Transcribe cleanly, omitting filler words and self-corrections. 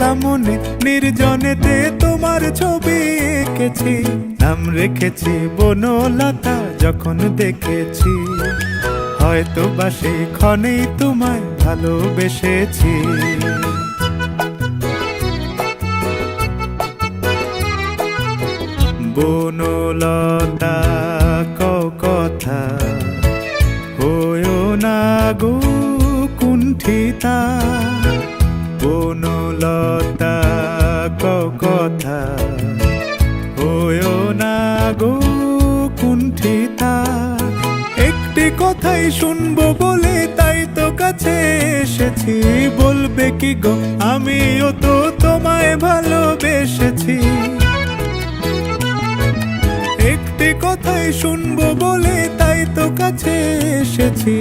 একলা মনে নির্জনেতে তোমার ছবি এঁকেছি, নাম রেখেছি বনলতা যখন দেখেছি, হয়তো বা সেই ক্ষণেই তোমায় ভালোবেসেছি। বনলতা কও কথা, হয়ো না গো কুণ্ঠিতা। বনলতা কও কথা, হয়ো না গো কুণ্ঠিতা। একটি কথাই শুনবো বলে তাই তো কাছে এসেছি, বলবে কি গো আমিও তো তোমায় ভালোবেসেছি। একটি কথাই শুনবো বলে তাই তো কাছে এসেছি।